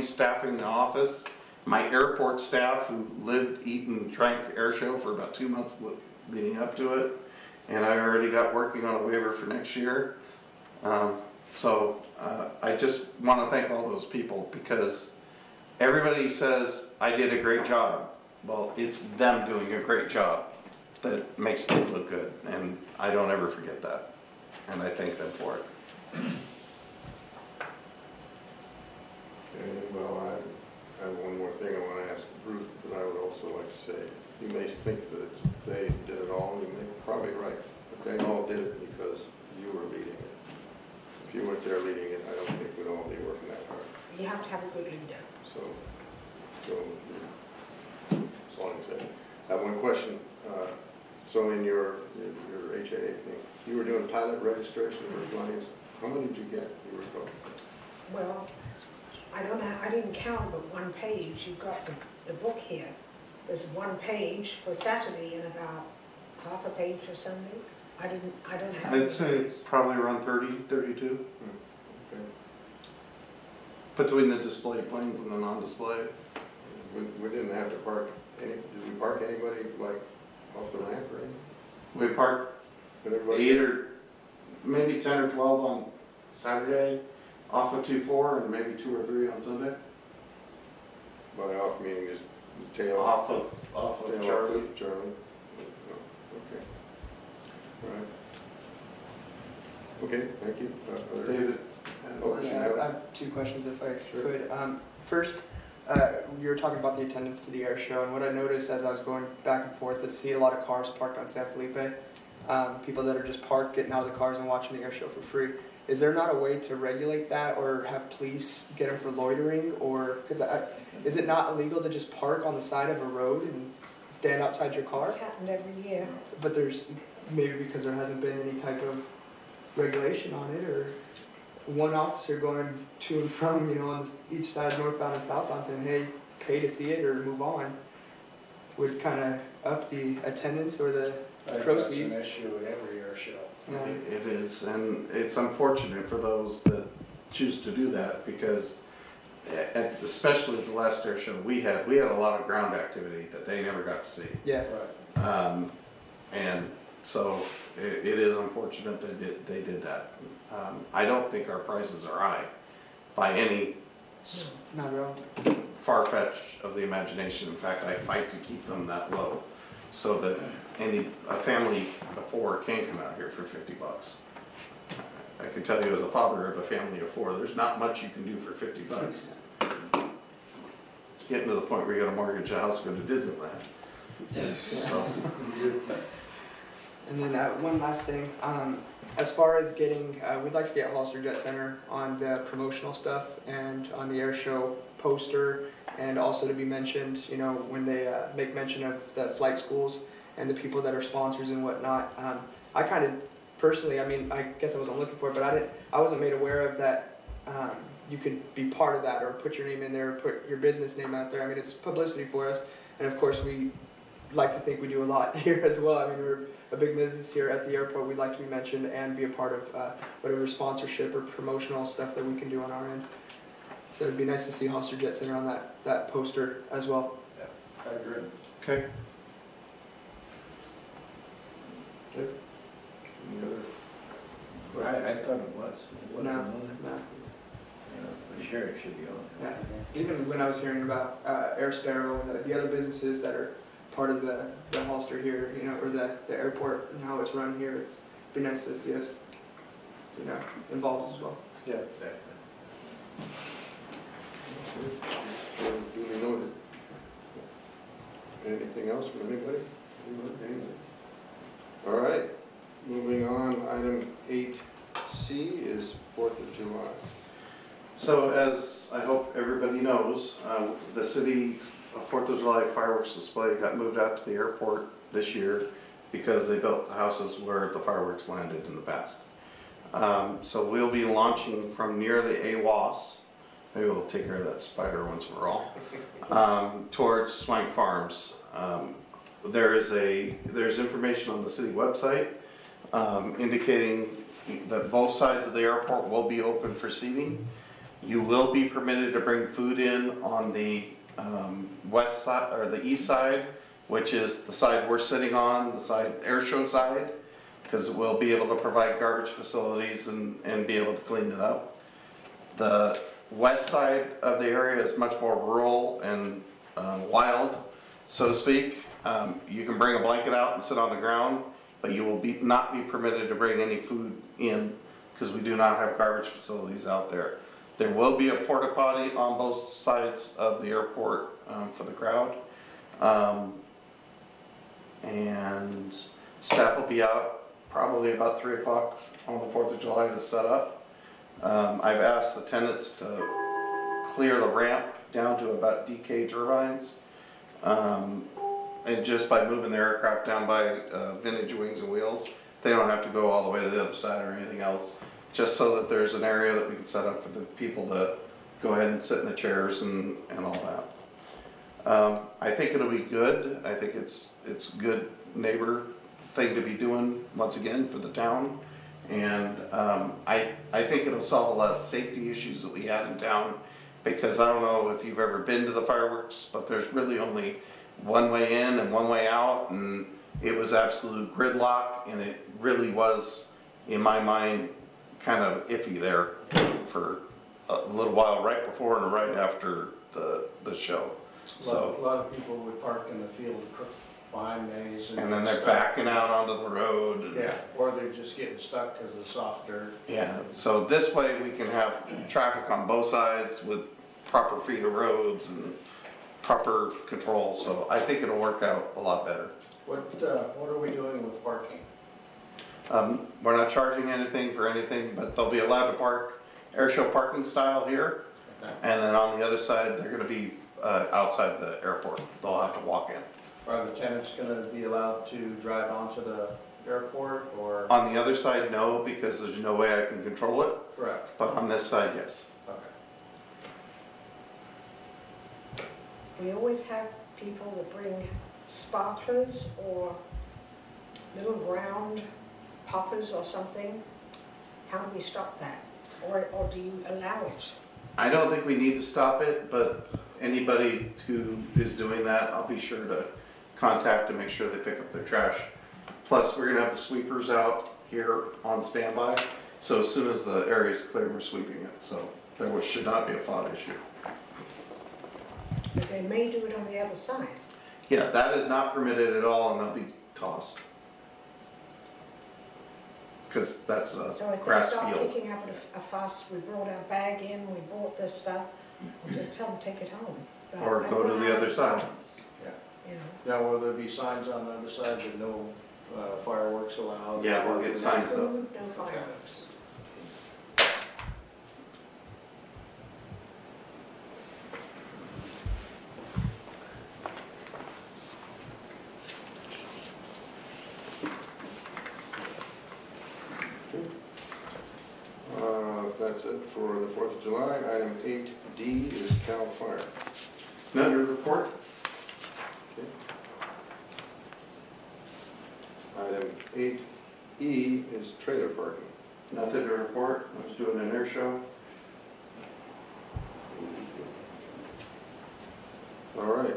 Staffing the office, my airport staff who lived, eat, and drank air show for about 2 months leading up to it, and I already got working on a waiver for next year. I just want to thank all those people, because everybody says I did a great job. Well, it's them doing a great job that makes me look good, and I don't ever forget that, and I thank them for it. Well, I have one more thing I want to ask Ruth, but I would also like to say, you may think that they did it all, and you may probably right, but they all did it because you were leading it. If you weren't there leading it, I don't think we'd all be working that hard. You have to have a good leader. So that's all I'm saying. I have one question. So in your HAA thing, you were doing pilot registration for clients. How many did you get, you recall? Well, I don't know, I didn't count, but one page. You've got the book here. There's one page for Saturday and about half a page for Sunday. I don't have. I'd say it's probably around 30, 32. Okay. Between the display planes and the non-display. We didn't have to park any, did we park anybody like off the ramp or anything? We parked 8 or maybe 10 or 12 on Saturday, off of 2-4, and maybe 2 or 3 on Sunday. By off meaning just tail off of Charlie. Charlie. Oh, okay. All right. Okay, thank you. David. I have 2 questions if I could. First, you were talking about the attendance to the air show, and what I noticed as I was going back and forth is see a lot of cars parked on San Felipe. People that are just parked, getting out of the cars and watching the air show for free. Is there not a way to regulate that, or have police get them for loitering, or is it not illegal to just park on the side of a road and stand outside your car? It's happened every year. But there's maybe because there hasn't been any type of regulation on it, or one officer going to and from, on each side, northbound and southbound, saying, hey, pay to see it or move on, would kind of up the attendance or the proceeds. That's an issue at every air show. Yeah. It is, and it's unfortunate for those that choose to do that, because especially the last air show we had a lot of ground activity that they never got to see. Yeah. Right. And so it is unfortunate that they did that. I don't think our prices are high by any not at all far-fetched of the imagination. In fact, I fight to keep them that low, so that a family of 4 can come out here for $50. I can tell you, as a father of a family of 4, there's not much you can do for $50. It's getting to the point where you got to mortgage a house and go to Disneyland. So. And then one last thing, as far as getting, we'd like to get Hollister Jet Center on the promotional stuff and on the air show poster, and also to be mentioned, when they make mention of the flight schools and the people that are sponsors and whatnot. I kind of personally, I guess I wasn't looking for it, but I wasn't made aware of that. You could be part of that, or put your name in there, or put your business name out there. It's publicity for us, and of course we like to think we do a lot here as well. We're a big business here at the airport. We'd like to be mentioned and be a part of whatever sponsorship or promotional stuff that we can do on our end. So it'd be nice to see Hollister Jet Center on that poster as well. Yeah, I agree. Okay. Good. Any other? Well, I thought it was. It wasn't on it. No. For sure it should be on. Yeah. Even when I was hearing about Air Sparrow and the other businesses that are part of the Hollister here, or the airport and how it's run here, it'd be nice to see us, involved as well. Yeah, exactly. Duly noted. Anything else from anybody? Anything? All right. Moving on, item 8C is 4th of July. So, as I hope everybody knows, the city 4th of July fireworks display got moved out to the airport this year because they built the houses where the fireworks landed in the past. So we'll be launching from near the AWAS, maybe we'll take care of that spider once for all, towards Swank Farms. There's information on the city website indicating that both sides of the airport will be open for seating. You will be permitted to bring food in on the west side, or the east side, which is the side we're sitting on, the side, air show side, because we'll be able to provide garbage facilities and be able to clean it up. The west side of the area is much more rural and wild, so to speak. You can bring a blanket out and sit on the ground, but you will not be permitted to bring any food in because we do not have garbage facilities out there. There will be a porta potty on both sides of the airport for the crowd. And staff will be out probably about 3 o'clock on the 4th of July to set up. I've asked the tenants to clear the ramp down to about DK turbines. And just by moving their aircraft down by Vintage Wings and Wheels, they don't have to go all the way to the other side or anything else. Just so that there's an area that we can set up for the people to go ahead and sit in the chairs and all that. I think it'll be good. I think it's a good neighbor thing to be doing once again for the town. And I think it'll solve a lot of safety issues that we had in town, because I don't know if you've ever been to the fireworks, but there's really only one way in and one way out, and it was absolute gridlock, and it really was, in my mind, kind of iffy there for a little while, right before and right after the show. So A lot of people would park in the field behind Maze. And then they're backing out onto the road. And, Yeah, or they're just getting stuck because of the soft dirt. yeah, so this way we can have traffic on both sides with proper feeder roads and proper control, so I think it'll work out a lot better. What are we doing with parking? We're not charging anything for anything, but they'll be allowed to park airshow parking style here, Okay. and then on the other side, they're gonna be outside the airport. They'll have to walk in. Are the tenants going to be allowed to drive onto the airport or? On the other side, no, because there's no way I can control it, Correct. but on this side, yes. Okay. We always have people that bring sparklers or little round poppers or something. How do we stop that? Or do you allow it? I don't think we need to stop it, but anybody who is doing that, I'll be sure to contact to make sure they pick up their trash. Plus, we're gonna have the sweepers out here on standby, so as soon as the area is clear, we're sweeping it, so should not be a FOD issue. But they may do it on the other side. Yeah, that is not permitted at all, and they'll be tossed. Because that's a So if they grass start field. picking up a fuss, we brought our bag in, we bought this stuff, we'll just tell them to take it home. But Or I go to don't the have other any side. problems, Yeah. You know. Now, will there be signs on the other side that no fireworks allowed? Yeah, we'll get signs up. Food, no fireworks. That's it for the 4th of July. Item 8D is CAL FIRE. None to report? Okay. Item 8E is trailer parking. Nothing to report. I was doing an air show. All right.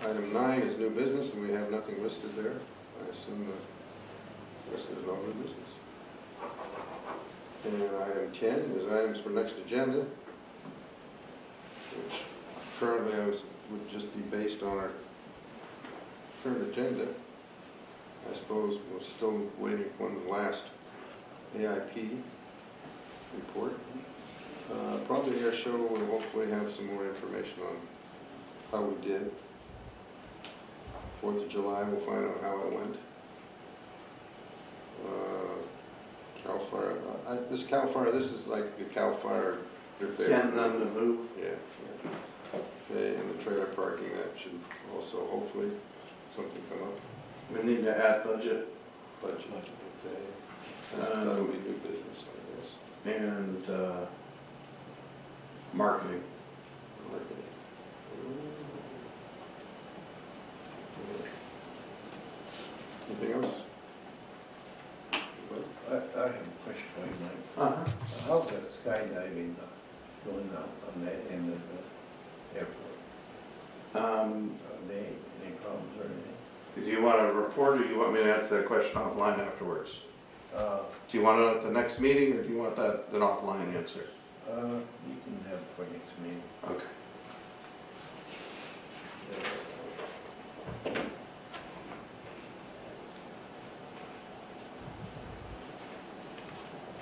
Item 9 is new business, and we have nothing listed there. I assume the rest is all new business. And item 10 is items for next agenda, which currently would just be based on our current agenda. I suppose we're still waiting for the last AIP report. Probably our show will hopefully have some more information on how we did. 4th of July, we'll find out how it went. CAL FIRE, this CAL FIRE, this is like the CAL FIRE if they're... Getting them to move. Yeah. Okay, and the trailer parking, that should also hopefully something come up. We need to add budget Budget, okay. That'll be new business, I guess. and marketing. Anything else? I have a question for you, Mike. Uh-huh. How's that sky in the airport? Any problems or anything? Do you want to report, or you want me to answer that question offline afterwards? Do you want it at the next meeting, or do you want that an offline answer? You can have it for next meeting. Okay.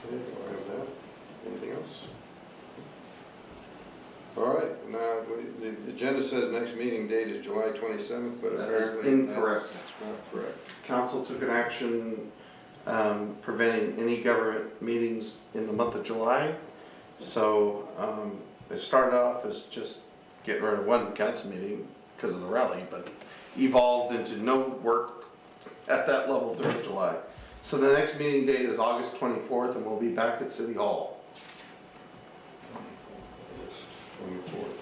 Okay, do I have that? Anything else? All right, now, the agenda says next meeting date is July 27th, but That is apparently incorrect. that's not correct. Council took an action preventing any government meetings in the month of July. So it started off as just getting rid of one council meeting because of the rally, but evolved into no work at that level during July. So the next meeting date is August 24th, and we'll be back at City Hall. 24th.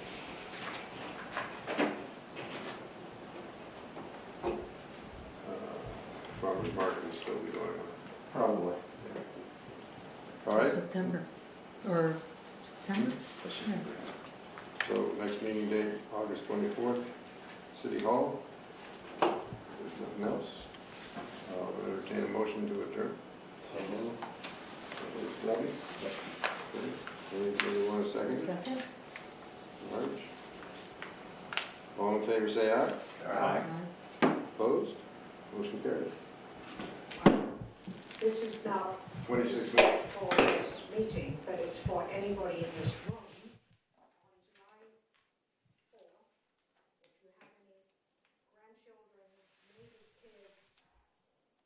Farmer's market will still be going on. Probably. All right, September, or September? so next meeting date, August 24th, City Hall. If there's nothing else, I'll entertain a motion to adjourn. Debbie? Anybody want a second? Second? Marge? All in favor, say aye. Aye. Opposed? Motion carried. This is not 26 minutes. for this meeting, but it's for anybody in this room. On July 4th, if you have any grandchildren, neighbors' kids,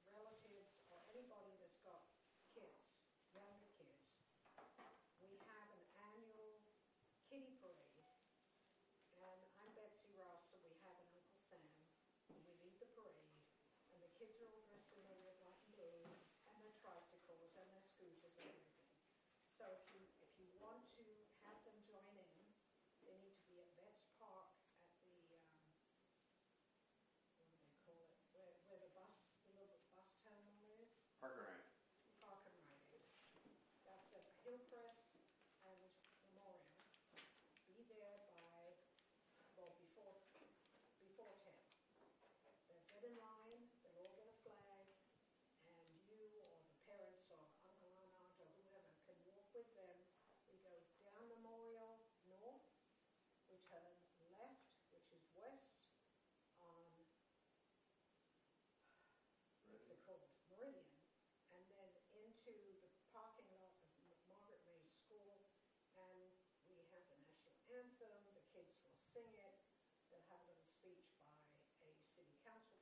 relatives, or anybody that's got kids, younger kids, we have an annual kiddie parade. And I'm Betsy Ross, so we have an Uncle Sam, and we lead the parade, and the kids are all dressed in their red, white, and blue, and their tricycles, and their scooters, and everything. So if you want to have them join in, they need to be at Betts Park at the, what do they call it, where the little bus terminal is? Parker Rank. Park and Ride is. That's at Hillcrest and Memorial. Be there by, well, before 10. They'll get in line, they'll all get a flag, and you or the parents or uncle and aunt or whoever can walk with them. We go down Memorial north, we turn left, which is west, on, what's it called, Meridian, and then into the parking lot of Margaret May's school, and we have the national anthem, the kids will sing it, they'll have a little speech by a city council